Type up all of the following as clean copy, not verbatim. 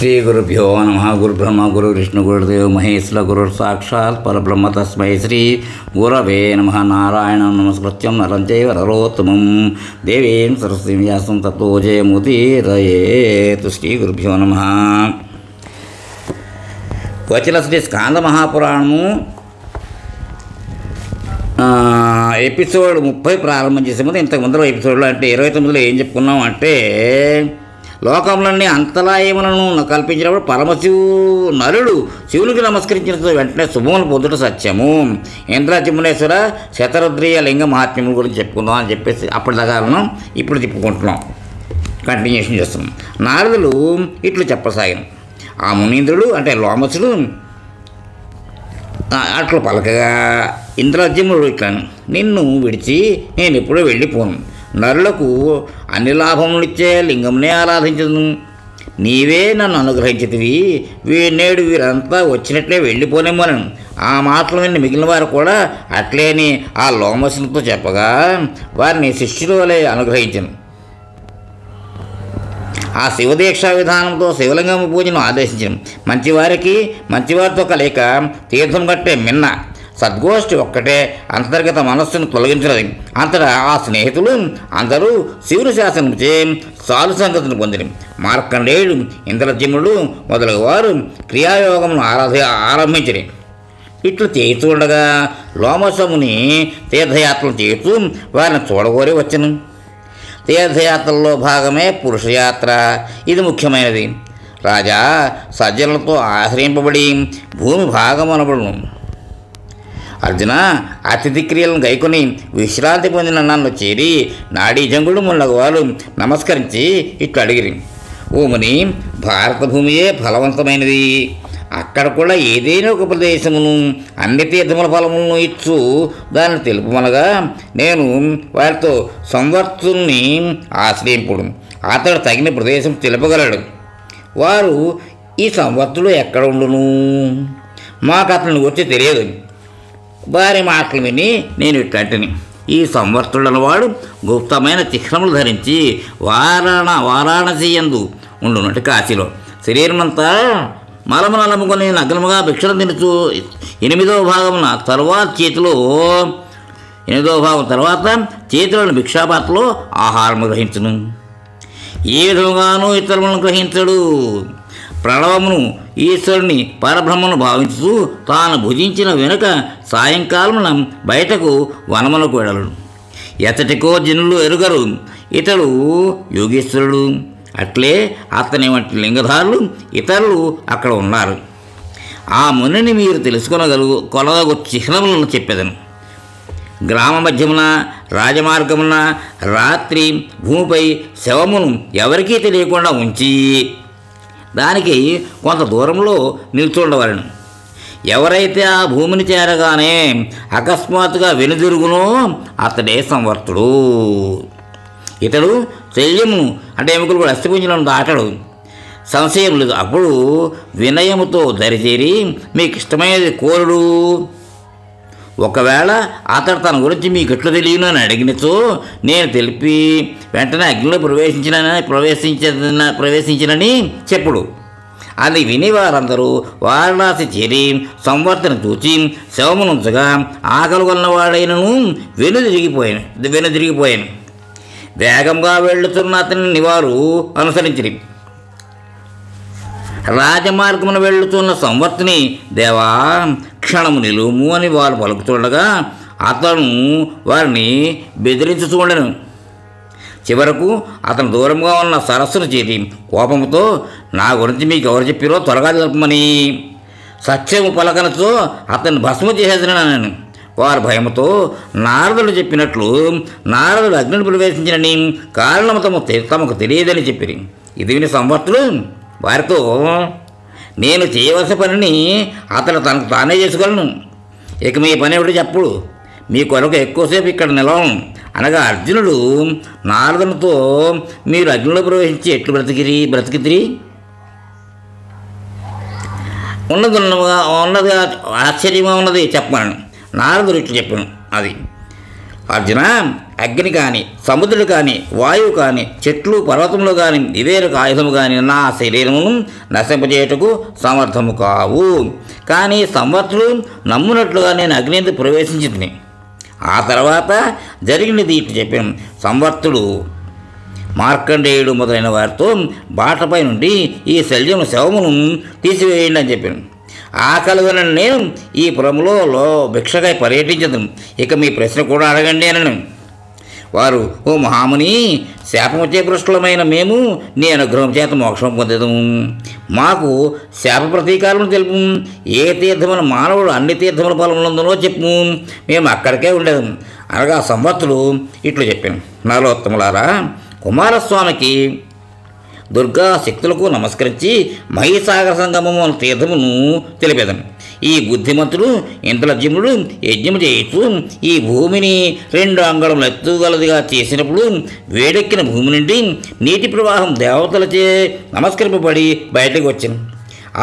శ్రీ గురుభ్యో నమ. గురుబ్రహ్మ గురువిష్ణు గురుదేవ్ మహేశ్వర గురు సాక్షాత్ పరబ్రహ్మ తస్మై శ్రీ గురవే నమ. నారాయణం నమస్కృత్యం నరం చైవ నరోత్తమం దేవీం సరస్వతీం వ్యాసం తతో జయముదీరయేత్. శ్రీ గురుభ్యో నమ. వచ్చిన శ్రీ స్కాంద మహాపురాణము ఎపిసోడ్ 30 ప్రారంభం చేసే ముందు ఇంతకు ముందర ఎపిసోడ్లో అంటే 29లో ఏం చెప్పుకున్నాం అంటే, లోకంలోని అంతరాయములను కల్పించినప్పుడు నరుడు శివునికి నమస్కరించిన వెంటనే శుభములు పొందుట సత్యము. ఇంద్రజిమ్మునేశ్వర శతరుద్రీయ లింగ మహాత్మ్యముల గురించి చెప్పుకుందాం అని చెప్పేసి అప్పటిదాకా ఇప్పుడు చెప్పుకుంటున్నాం, కంటిన్యూషన్ చేస్తున్నాం. నారదులు ఇట్లు చెప్పసాగిన. ఆ మునీంద్రుడు అంటే లోమసుడు అట్లు పలకగా, ఇంద్రజిమ్ముడు ఇట్లాను, నిన్ను విడిచి నేను ఎప్పుడూ వెళ్ళిపోను. నరులకు అన్ని లాభములిచ్చే లింగంనే ఆరాధించదు. నీవే నన్ను అనుగ్రహించితివి. నేడు వీరంతా వచ్చినట్లే వెళ్ళిపోనేమోనను. ఆ మాటలు విని మిగిలిన వారు కూడా అట్లేని ఆ లోమసునితో చెప్పగా, వారిని శిష్యుల వలె అనుగ్రహించను. ఆ శివదీక్షా విధానంతో శివలింగం పూజను ఆదేశించను. మంచివారితో కలయిక తీర్థం కట్టే మిన్న సద్గోష్ఠి ఒక్కటే అంతర్గత మనస్సును తొలగించినది. అంతటా ఆ స్నేహితులు అందరూ శివుని శాసనంచే సాధు సంగతిని పొందిన. మార్కండేయుడు, ఇంద్రజిమ్ముడు మొదలగు వారు క్రియాయోగమును ఆరంభించిరి. ఇట్లు చేస్తూ ఉండగా లోమసముని తీర్థయాత్రలు చేస్తూ వారిని చూడగోరి వచ్చను. తీర్థయాత్రల్లో భాగమే పురుషయాత్ర. ఇది ముఖ్యమైనది. రాజా, సజ్జనులతో ఆశ్రయింపబడి భూమి భాగమనబడును. అర్జున, అతిథి క్రియలను గైకొని విశ్రాంతి పొందిన నన్ను చేరి నాడీజంగుడు మున్నగు వారు నమస్కరించి ఇట్లు అడిగిరి. ఓ ముని, భారత భూమియే ఫలవంతమైనది. అక్కడ కూడా ఏదైనా ఒక ప్రదేశమును అన్ని తీర్థముల ఫలములను ఇచ్చు దాన్ని తెలుపుమనగా, నేను వారితో సంవర్తుని ఆశ్రయింపుడు. అతడు తగిన ప్రదేశం తెలుపగలడు. వారు, ఈ సంవర్తుడు ఎక్కడ ఉండును, మాకు అతని గురించి తెలియదు. వారి మాటలు విని నేను ఇట్లాంటిని, ఈ సంవర్తుడని వాడు గుప్తమైన చిహ్నములు ధరించి వారాణసి యందు ఉండునట్టు కాశీలో శరీరమంతా మలమును నలుముకొని నగ్నముగా భిక్షను తినుచు 8వ భాగం తర్వాత చేతులను భిక్షాపాత్రలో ఆహారం గ్రహించును. ఏ విధముగానూ ఇతరులను గ్రహించడు. ప్రణవమును ఈశ్వరుని పరబ్రహ్మను భావించుతూ తాను భుజించిన వెనుక సాయంకాలమున బయటకు వనములకు వెళ్ళడు. ఎతటికో జనులు ఎరుగరు, ఇతడు యోగేశ్వరుడు. అట్లే అతని వంటి లింగధారులు ఇతరులు అక్కడ ఉన్నారు. ఆ మునిని మీరు కొలగొ చిహ్నములను చెప్పేదను. గ్రామ మధ్యమున రాజమార్గమున రాత్రి భూమిపై శవమును ఎవరికీ తెలియకుండా ఉంచి దానికి కొంత దూరంలో నిల్చుండవలను. ఎవరైతే ఆ భూమిని చేరగానే అకస్మాత్తుగా వెనుదిరుగునో అతడే సంవర్తుడు. ఇతడు శల్యమును అంటే ఎముకలు కూడా అస్థిపుంజలను దాటడు. సంశయం లేదు. అప్పుడు వినయముతో దరిచేరి మీకు ఇష్టమైనది కోరుడు. ఒకవేళ అతడు తన గురించి మీకు ఎట్లు తెలియను అని అడిగినచో నేను తెలిపి వెంటనే అగ్నిలో ప్రవేశించినని చెప్పుడు. అది విని వారందరూ వారణాసి చేరి సంవర్తను చూచి శవమునుంచగా ఆకలి కొన్నవాడైనను వెనుదిరిగిపోయాను. వేగంగా వెళ్తున్న అతనిని వారు అనుసరించిరి. రాజమార్గమును వెళ్తున్న సంవర్తిని, దేవా క్షణము నిలుము అని వారు పలుకుతుండగా అతను వారిని బెదిరించుతూ ఉండెను. చివరకు అతను దూరంగా ఉన్న సరస్సును చేరి కోపంతో, నా గురించి మీకు ఎవరు చెప్పారో త్వరగా తెలపమని సత్యము పలకనతో అతన్ని భస్మ చేసేసినాను. వారు భయముతో నారదుడు చెప్పినట్లు నారదుడు అగ్నిని ప్రవేశించినని కారణము తమకు తెలియదని చెప్పిరి. ఇది విని సంవర్తుడు వారితో, నేను చేయవలసిన పనిని అతను తనకు తానే చేసుకోగలను. ఇక మీ పని ఏమిటో చెప్పుడు, మీ కొరకు ఎక్కువసేపు ఇక్కడ నిలవను అనగా అర్జునుడు నారదునితో, మీరు అగ్నిలో ప్రవేశించి ఎట్లు బ్రతికితిరి ఉన్నదిగా ఆశ్చర్యంగా ఉన్నది చెప్పమని నారదుడు ఇట్లు చెప్పాను. అది అర్జున, అగ్ని కానీ, సముద్రుడు కానీ, వాయువు కానీ, చెట్లు పర్వతములు కానీ, ఇవేరొక ఆయుధము కానీ నా శరీరమును నశింపజేయటకు సమర్థము కావు. కానీ సంవత్సరుడు నమ్మునట్లుగా నేను అగ్నిని ప్రవేశించింది. ఆ తర్వాత జరిగినది ఇట్లు చెప్పాను. సంవర్తుడు మార్కండేయుడు మొదలైన వారితో బాటపై నుండి ఈ శవమును తీసివేయండి అని చెప్పాను. ఆకలిగొన నేను ఈ పురములో భిక్షకై పర్యటించదు. ఇక మీ ప్రశ్న కూడా అడగండి అనను. వారు, ఓ మహాముని, శాపముచే భ్రష్టులమైన మేము నీ అనుగ్రహం చేత మోక్షం పొందదము. మాకు శాప ప్రతీకారమును తెలుపు. ఏ తీర్థమున మానవుడు అన్ని తీర్థముల ఫలములందునో చెప్పు, మేము అక్కడికే ఉండేది అనగా సంవత్సరుడు ఇట్లు చెప్పాను. నరోత్తములారా, కుమారస్వామికి దుర్గా శక్తులకు నమస్కరించి మహీసాగర సంగమము అనే తీర్థమును తెలిపేదను. ఈ బుద్ధిమంతుడు ఇంద్రజిమ్నుడు యజ్ఞము చేయొచ్చు ఈ భూమిని 2 అంగుళముల ఎత్తుగలదిగా చేసినప్పుడు వేడెక్కిన భూమి నుండి నీటి ప్రవాహం దేవతలచే నమస్కరింపబడి బయటకు వచ్చింది.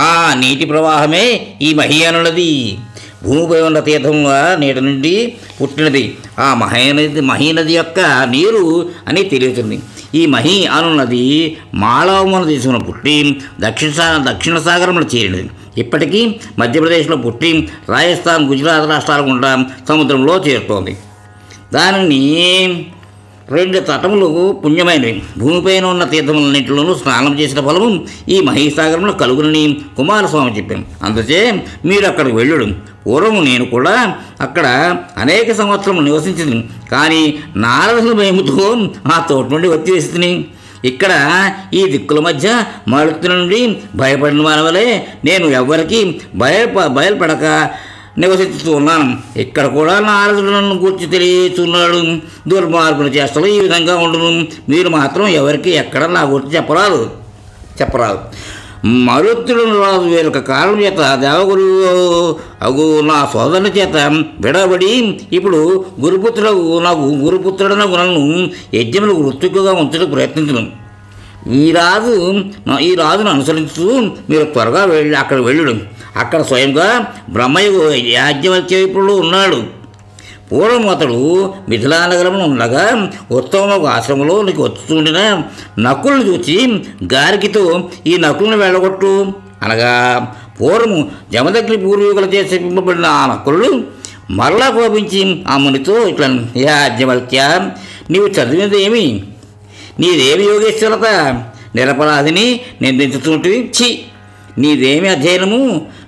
ఆ నీటి ప్రవాహమే ఈ మహి అనున్నది. భూమిపై ఉన్న తీర్థముగా నీటి నుండి పుట్టినది ఆ మహీనది యొక్క నీరు అని తెలియతుంది. ఈ మహి అనున్నది మాళవమును తీసుకున్న పుట్టి దక్షిణ సాగరంలో చేరినది. ఇప్పటికీ మధ్యప్రదేశ్లో పుట్టి రాజస్థాన్, గుజరాత్ రాష్ట్రాల గుండా సముద్రంలో చేరుతోంది. దానిని 2 తటములు పుణ్యమైనవి. భూమిపైన ఉన్న తీర్థములన్నింటిలోనూ స్నానం చేసిన ఫలము ఈ మహీసాగరంలో కలుగునని కుమారస్వామి చెప్పాను. అందుచే మీరు అక్కడికి వెళ్ళడం. పూర్వము నేను కూడా అక్కడ అనేక సంవత్సరములు నివసించింది. కానీ నారదుల భయముతో ఆ తోట నుండి వచ్చేస్తుంది. ఇక్కడ ఈ దిక్కుల మధ్య మరుతుల నుండి భయపడిన వారి వలె నేను ఎవ్వరికి బయలుపడక నివసిస్తూ ఉన్నాను. ఇక్కడ కూడా నారదుడు నన్ను గురించి తెలియచున్నాడు. దుర్మార్గుల చేష్టలు ఈ విధంగా ఉండును. మీరు మాత్రం ఎవరికి ఎక్కడ నా గురించి చెప్పరాదు. మరుత్తుడు రాజు వేరొక కారణం చేత దేవగురు అగు నా సోదరుల చేత విడబడి ఇప్పుడు నాకు గురుపుత్రుడనగు నన్ను యజ్ఞములకు వృత్తికుగా ఉంచడానికి ప్రయత్నించను. ఈ రాజును అనుసరిస్తూ మీరు త్వరగా అక్కడ వెళ్ళడం. అక్కడ స్వయంగా బ్రహ్మయ్య యాజ్ఞవల్క్యుడు ఉన్నాడు. పూర్వం అతడు మిథిలా నగరంలో ఉండగా ఉత్తమ ఒక ఆశ్రమంలో నీకు వచ్చుతుండిన నకులను చూచి గారికితో ఈ నకులను వెళ్ళగొట్టు అనగా పూర్వము జమదగ్ని పూర్వీకుల చేసి చెప్పింపబడిన ఆ నకులు మరలా కోపించి ఆ మునితో ఇట్లా, యాజ్ఞవల్క్య, నీవు చదివినది ఏమి? నీదేమి యోగేశ్వరత? నిరపరాధిని నిందించుతుంటివి. ఛీ, నీదేమి అధ్యయనము?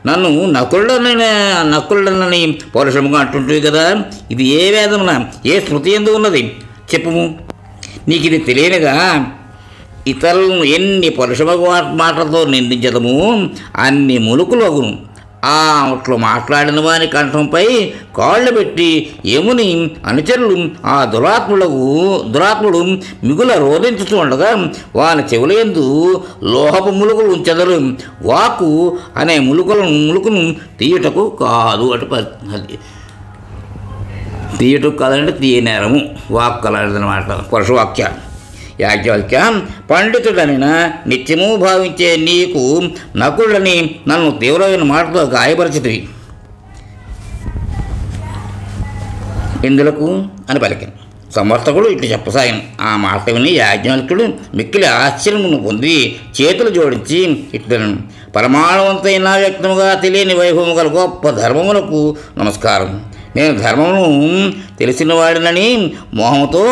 నన్ను నకులుడనని పౌరుషముగా అంటుంటివి కదా. ఇది ఏ వేదమున, ఏ స్మృతి ఎందు ఉన్నది చెప్పుము. నీకు ఇది తెలియనిగా ఇతరులను ఎన్ని పరుషముగా మాటలతో నిందించదము అన్ని ములుకులు అగును. ఆ అట్లు మాట్లాడిన వాని కంఠంపై కాళ్ళు పెట్టి యముని అనుచరులు ఆ దురాత్ముడు మిగుల రోధించుతూ ఉండగా వాని చెవులందు లోహపు ములుకులు ఉంచెదరు. వాక్కు అనే ములుకును తీయుటకు కాదు తీయటకు కాదంటే తీయనేరము. వాక్కు అలాంటిదన్నమాట, పరుషవాక్య. యాజ్ఞవల్క్య, పండితుడనిన నిత్యము భావించే నీకు నకులని నన్ను తీవ్రమైన మాటతో గాయపరిచితివి ఇందులకు అని పలికింది. సమర్థకుడు ఇట్లు చెప్పసాగిన. ఆ మాట విని యాజ్ఞవల్క్యుడు మిక్కిలి ఆశ్చర్యమును పొంది చేతులు జోడించి ఇట్లను, పరమాణువంతైన వ్యక్తముగా తెలియని వైభవము గల గొప్ప ధర్మములకు నమస్కారం. నేను ధర్మమును తెలిసిన వాడినని మోహంతో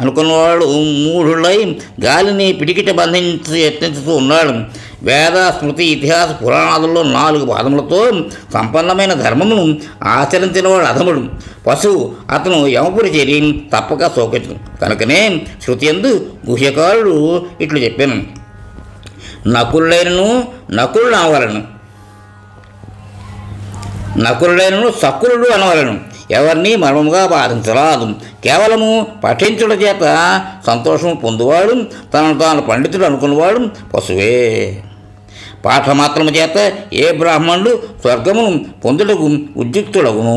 అనుకున్నవాడు మూఢులై గాలిని పిడికిట బంధించి యత్నించుతూ ఉన్నాడు. వేద, స్మృతి, ఇతిహాస, పురాణాదుల్లో 4 పాదములతో సంపన్నమైన ధర్మమును ఆచరించినవాడు అధముడు, పశువు. అతను యమపురి చేరి తప్పక శోకించు. కనుకనే శృతి యందు గుహ్యకారుడు ఇట్లు చెప్పాను, నకులుడైనను సకులుడు అనవలను. ఎవరిని మర్మముగా బాధించరాదు. కేవలము పఠించుట చేత సంతోషం పొందువాడు, తనను తాను పండితుడు అనుకున్నవాడు పశువే. పాఠమాత్రము చేత ఏ బ్రాహ్మణుడు స్వర్గమును పొందుటకు ఉద్యుక్తుడగును.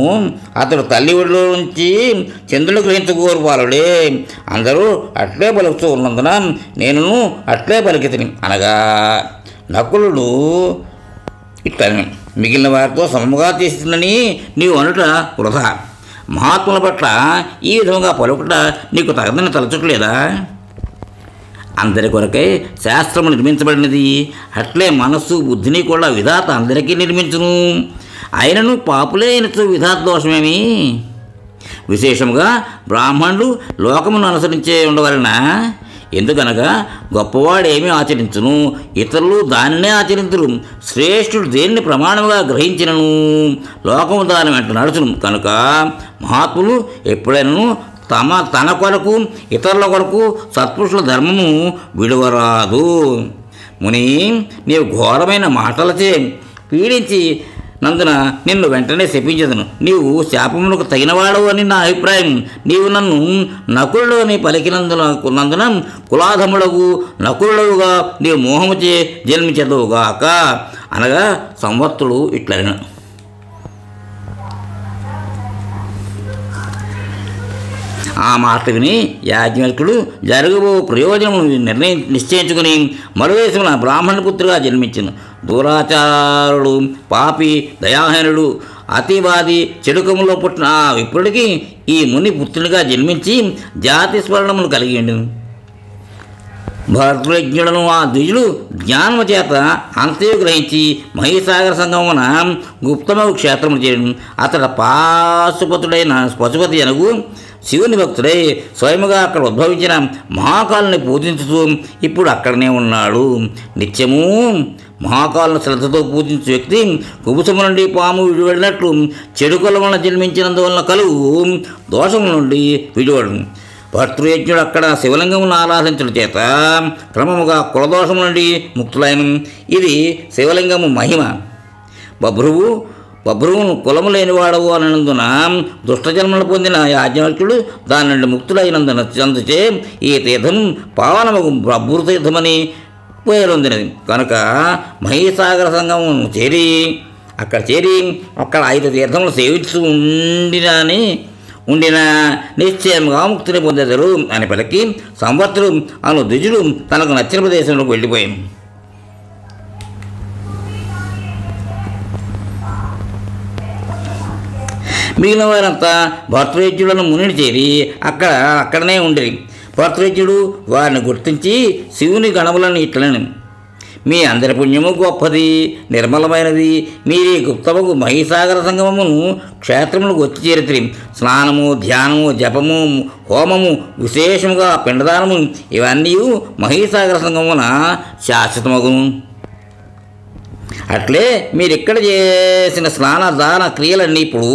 అతడు తల్లి ఒడిలో నుంచి చంద్రుడు గ్రహించగోరు బాలుడే. అందరూ అట్లే పలుకుతూ ఉన్నందున నేను అట్లే పలికితిని అనగా నకులుడు ఇట్లని, మిగిలిన వారితో సమముగా చేస్తుందని నీవు అనుట వృధా. మహాత్ముల పట్ల ఈ విధంగా పలుకుట నీకు తగదని తలచట్లేదా? అందరి కొరకై శాస్త్రము నిర్మించబడినది, అట్లే మనస్సు బుద్ధిని కూడా విధాత అందరికీ నిర్మించును. అయినను పాపులే అయినచు విధాత దోషమేమి? విశేషముగా బ్రాహ్మణులు లోకమును అనుసరించే ఉండవలన. ఎందుకనగా గొప్పవాడేమి ఆచరించును, ఇతరులు దానినే ఆచరించరు. శ్రేష్ఠుడు దేన్ని ప్రమాణముగా గ్రహించినను లోకము దాని వెంట నడుచును. కనుక మహాత్ములు ఎప్పుడైనా తన కొరకు ఇతరుల కొరకు సత్పురుషుల ధర్మము విడువరాదు. ముని, నీవు ఘోరమైన మాటలచే పీడించి నందున నిన్ను వెంటనే శపించదును. నీవు శాపమునకు తగినవాడవు అని నా అభిప్రాయం. నీవు నన్ను నకులుడు అని పలికినందున కులాధముడవు నకులుడవుగా నీవు మోహముచే జన్మించదువుగాక అనగా సంవత్తుడు ఇట్లన. ఆ మాట విని యాజ్ఞవల్కుడు జరగబో ప్రయోజనమును నిశ్చయించుకుని మరువేశమున బ్రాహ్మణ పుత్రుగా జన్మించను. దూరాచారుడు, పాపి, దయాహీనుడు, అతివాది, చెడుకములో పుట్టిన ఆ విప్రుడికి ఈ ముని పుత్రునిగా జన్మించి జాతి స్మరణములు కలిగి ఉండెను. భర్తృజ్ఞుడను ఆ ద్విజుడు జ్ఞానము చేత అంతయు గ్రహించి మహీసాగర సంగమమున గుప్తమగు క్షేత్రము చేరను. అతడు పాశుపతుడైన పశుపతి అనగు శివుని భక్తుడై స్వయముగా అక్కడ ఉద్భవించిన మహాకాలుని పూజించుతూ ఇప్పుడు అక్కడనే ఉన్నాడు. నిత్యము మహాకాలను శ్రద్ధతో పూజించే వ్యక్తి కుబుసము నుండి పాము విడివడినట్లు చెడు కులమున జన్మించినందువలన కలుగు దోషము నుండి విడివడు. భర్తృయజ్ఞుడు అక్కడ శివలింగమును ఆరాధించడం చేత క్రమముగా కులదోషము నుండి ముక్తులైన. ఇది శివలింగము మహిమ. బభ్రువును కులము లేనివాడవు అనందున దుష్టజన్మలు పొందిన యాజ్ఞవల్కుడు దాని నుండి ముక్తులైనందున అందుచే ఈ తీర్థం పావనమగు బభ్రు తీర్థమని పేరొందినది. కనుక మహీసాగర సంగమము చేరి అక్కడ 5 తీర్థములు సేవిస్తూ ఉండిన నిశ్చయంగా ముక్తిని పొందెదరు అని పలికి సంవత్సరం అను ద్విజుడు తనకు నచ్చిన ప్రదేశంలోకి వెళ్ళిపోయాను. మిగిలిన వారంతా భర్తృజ్ఞులను మునిని చేరి అక్కడనే ఉండేది. భర్తృజ్ఞుడు వారిని గుర్తించి శివుని గణములను ఇట్లను: మీ అందరి పుణ్యము గొప్పది, నిర్మలమైనది. మీరీ గుప్తముకు మహీసాగర సంగమమును క్షేత్రములకు వచ్చి చేరితిరి. స్నానము, ధ్యానము, జపము, హోమము, విశేషముగా పిండదానము ఇవన్నీ మహీసాగర సంగమమున శాశ్వతమగును. అట్లే మీరిక్కడ చేసిన స్నాన దాన క్రియలన్నీ ఇప్పుడు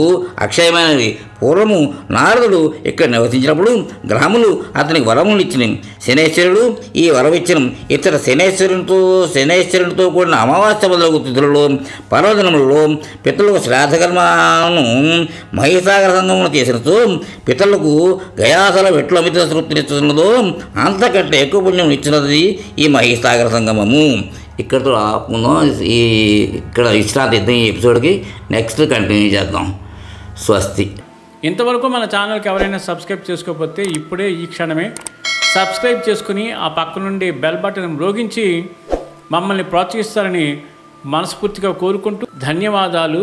అక్షయమైనవి. పూర్వము నారదుడు ఇక్కడ నివసించినప్పుడు గ్రహములు అతనికి వరములు ఇచ్చినవి. శనేశ్వరుడు ఈ వరం ఇచ్చిన. ఇతర శనేశ్వరునితో కూడిన అమావాస్య మొదలగు తిథులలో, పర్వదినములలో పితరులకు శ్రాద్ధకర్మను మహీసాగర సంగమను చేసినతో పితరులకు గయాసల వెట్లు అమిత తృప్తినిస్తున్నదో అంతకంటే ఎక్కువ పుణ్యం ఇచ్చినది ఈ మహీసాగర సంగమము. ఇక్కడతో ఆపుకుందాం. ఇక్కడ విశ్రాంతి ఇద్దాం. ఈ ఎపిసోడ్కి నెక్స్ట్ కంటిన్యూ చేద్దాం. స్వస్తి. ఇంతవరకు మన ఛానల్కి ఎవరైనా సబ్స్క్రైబ్ చేసుకోకపోతే ఇప్పుడే ఈ క్షణమే సబ్స్క్రైబ్ చేసుకుని ఆ పక్క నుండి బెల్ బటన్ మ్రోగించి మమ్మల్ని ప్రోత్సహిస్తారని మనస్ఫూర్తిగా కోరుకుంటూ ధన్యవాదాలు.